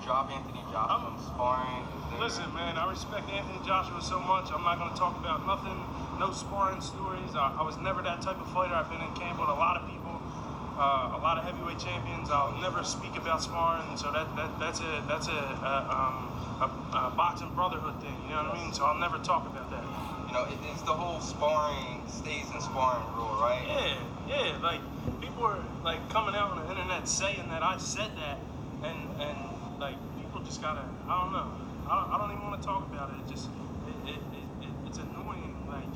drop Anthony Joshua from sparring? Listen, man, I respect Anthony Joshua so much. I'm not going to talk about nothing, no sparring stories. I was never that type of fighter. I've been in camp with a lot of people, a lot of heavyweight champions. I'll never speak about sparring. So that's a boxing brotherhood thing. You know what I mean? So I'll never talk about that. You know, it's the whole sparring stays in sparring rule, right? Yeah. Like people are like coming out on the internet saying that I said that, and like people just gotta. I don't know. I don't even want to talk about it. It's annoying. Like,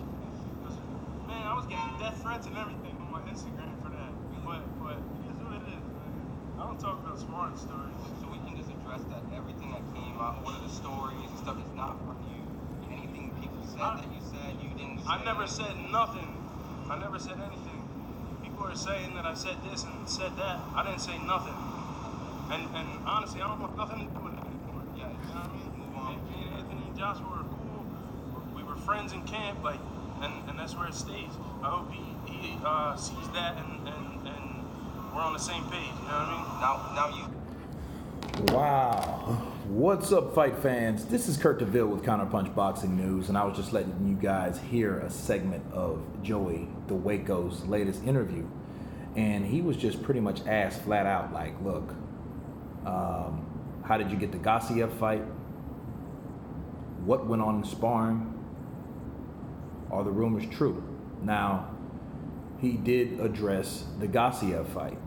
'cause, man, I was getting death threats and everything on my Instagram for that. But it is what it is, man. I don't talk about sparring stories. So we can just address that. Everything that came out, one of the stories and stuff is not from you. Anything people said that you said, you didn't say. I never said nothing. I never said anything. People are saying that I said this and said that. I didn't say nothing. And honestly, I don't want nothing to do with it anymore. Yeah, you know what I mean? Me and Anthony and Joshua were cool. We were friends in camp, like, and that's where it stays. I hope he sees that and we're on the same page. You know what I mean? Now you. Wow. What's up, fight fans? This is Kurt DeVille with Counterpunch Boxing News, and I was just letting you guys hear a segment of Joey Dawejko's latest interview. And he was just pretty much asked flat out, like, look, how did you get the Gassiev fight? What went on in sparring? Are the rumors true? Now, he did address the Gassiev fight.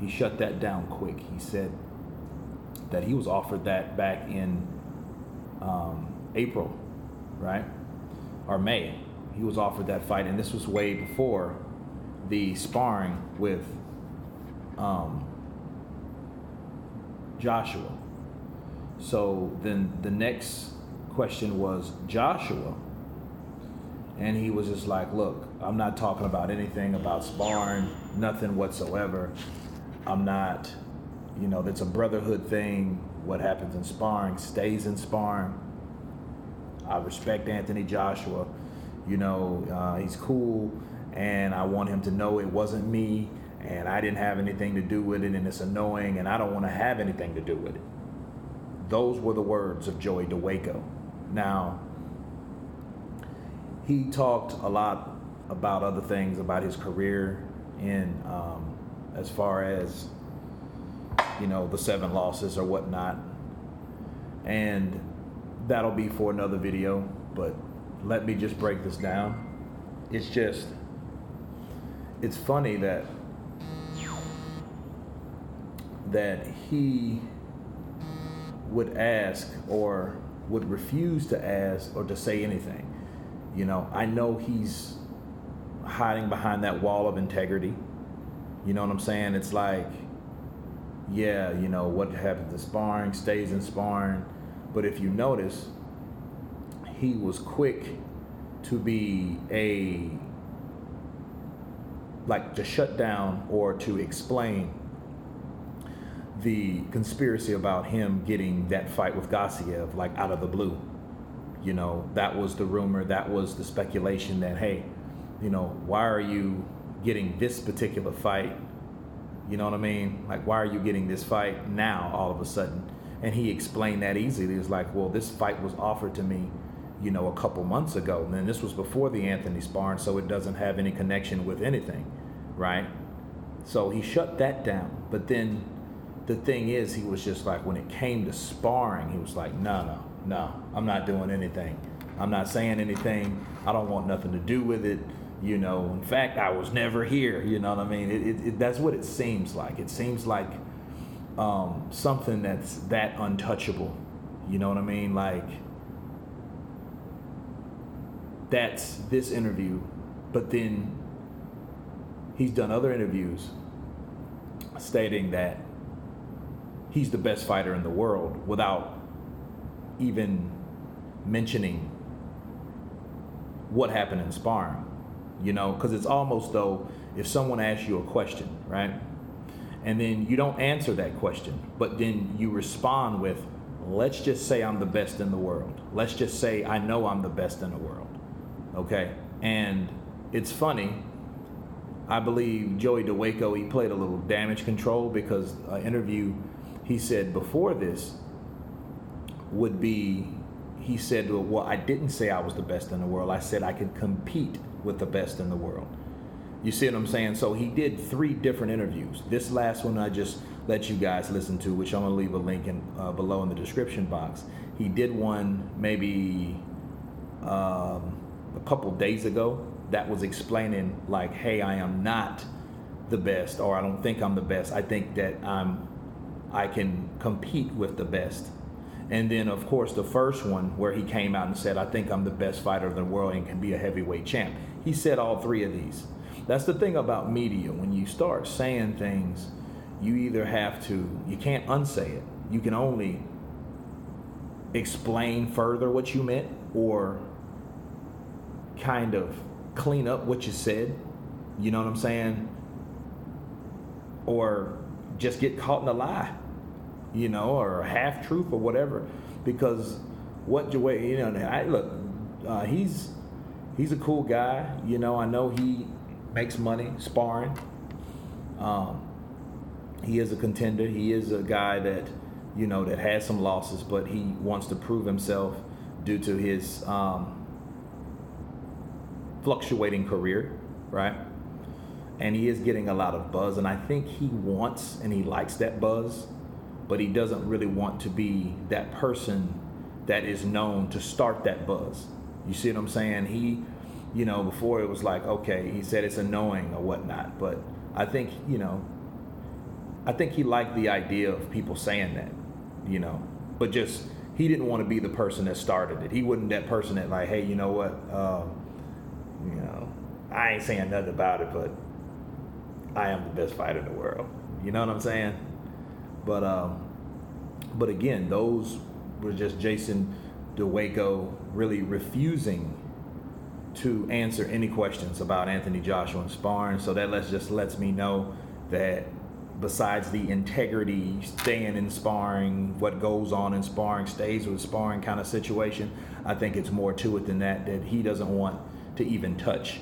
He shut that down quick. He said that he was offered that back in April, right? Or May. He was offered that fight, and this was way before the sparring with Joshua. So then the next question was Joshua, and he was just like, look, I'm not talking about anything about sparring, nothing whatsoever. I'm not, you know, that's a brotherhood thing. What happens in sparring stays in sparring. I respect Anthony Joshua, you know, he's cool, and I want him to know it wasn't me, and I didn't have anything to do with it, and it's annoying, and I don't want to have anything to do with it. Those were the words of Joey Dawejko. Now, he talked a lot about other things, about his career in as far as, you know, the 7 losses or whatnot. And that'll be for another video, but let me just break this down. It's funny that he would ask or would refuse to ask or to say anything. You know, I know he's hiding behind that wall of integrity. You know what I'm saying? It's like, yeah, you know, what happens in sparring stays in sparring. But if you notice, he was quick to be to shut down or to explain the conspiracy about him getting that fight with Gassiev, like out of the blue. You know, that was the rumor, that was the speculation that, hey, you know, why are you getting this particular fight? You know what I mean? Like, why are you getting this fight now all of a sudden? And he explained that easily. He was like, well, this fight was offered to me, you know, a couple months ago. And then this was before the Anthony sparring, so it doesn't have any connection with anything, right? So he shut that down. But then the thing is, he was just like, when it came to sparring, he was like, no, I'm not doing anything. I'm not saying anything. I don't want nothing to do with it. You know, in fact, I was never here. You know what I mean? That's what it seems like. It seems like something that's that untouchable. You know what I mean? Like, that's this interview. But then he's done other interviews stating that he's the best fighter in the world without even mentioning what happened in sparring. You know, because it's almost though if someone asks you a question, right? And then you don't answer that question, but then you respond with, let's just say I'm the best in the world. Let's just say I know I'm the best in the world. Okay? And it's funny. I believe Joey Dawejko, he played a little damage control because an interview he said before this would be, he said, well, I didn't say I was the best in the world. I said I could compete with the best in the world. You see what I'm saying? So he did 3 different interviews. This last one I just let you guys listen to, which I'm going to leave a link in, below in the description box. He did one maybe a couple days ago that was explaining like, hey, I am not the best, or I don't think I'm the best. I think that I can compete with the best. And then, of course, the first one where he came out and said, I think I'm the best fighter in the world and can be a heavyweight champ. He said all 3 of these. That's the thing about media. When you start saying things, you either have to, you can't unsay it. You can only explain further what you meant or kind of clean up what you said. You know what I'm saying? Or just get caught in a lie, you know, or a half truth or whatever. Because what Dawejko, you know, he's a cool guy. You know, I know he makes money sparring. He is a contender. He is a guy that, you know, that has some losses, but he wants to prove himself due to his fluctuating career, right? And he is getting a lot of buzz, and I think he wants and he likes that buzz, but he doesn't really want to be that person that is known to start that buzz. You see what I'm saying? He, you know, before it was like, okay, he said it's annoying or whatnot, but I think, you know, I think he liked the idea of people saying that, you know, but just, he didn't want to be the person that started it. He wasn't that person that like, hey, you know what, you know, I ain't saying nothing about it, but I am the best fighter in the world. You know what I'm saying? But again, those were just Jason Dawejko really refusing to answer any questions about Anthony Joshua and sparring. So that lets me know that besides the integrity, staying in sparring, what goes on in sparring stays with sparring kind of situation, I think it's more to it than that he doesn't want to even touch.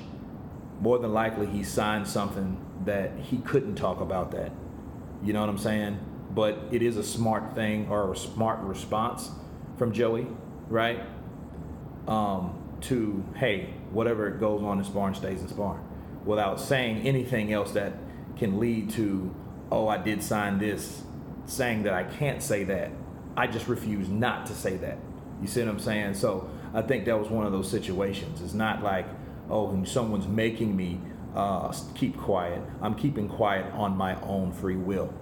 More than likely he signed something that he couldn't talk about that. You know what I'm saying? But it is a smart thing, or a smart response from Joey, right? To, hey, whatever goes on in sparring stays in sparring, without saying anything else that can lead to, oh, I did sign this, saying that I can't say that. I just refuse not to say that. You see what I'm saying? So I think that was one of those situations. It's not like, oh, someone's making me keep quiet. I'm keeping quiet on my own free will,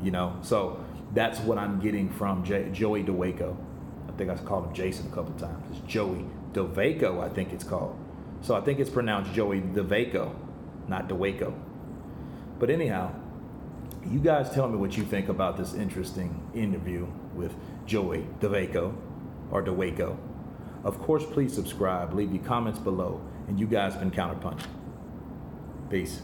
you know? So that's what I'm getting from Joey Dawejko. I think I called him Jason a couple times. It's Joey Dawejko, I think it's called. So I think it's pronounced Joey Dawejko, not Dawejko. But anyhow, you guys tell me what you think about this interesting interview with Joey Dawejko, or Dawejko. Of course, please subscribe, leave your comments below, and you guys been Counterpunch. Peace.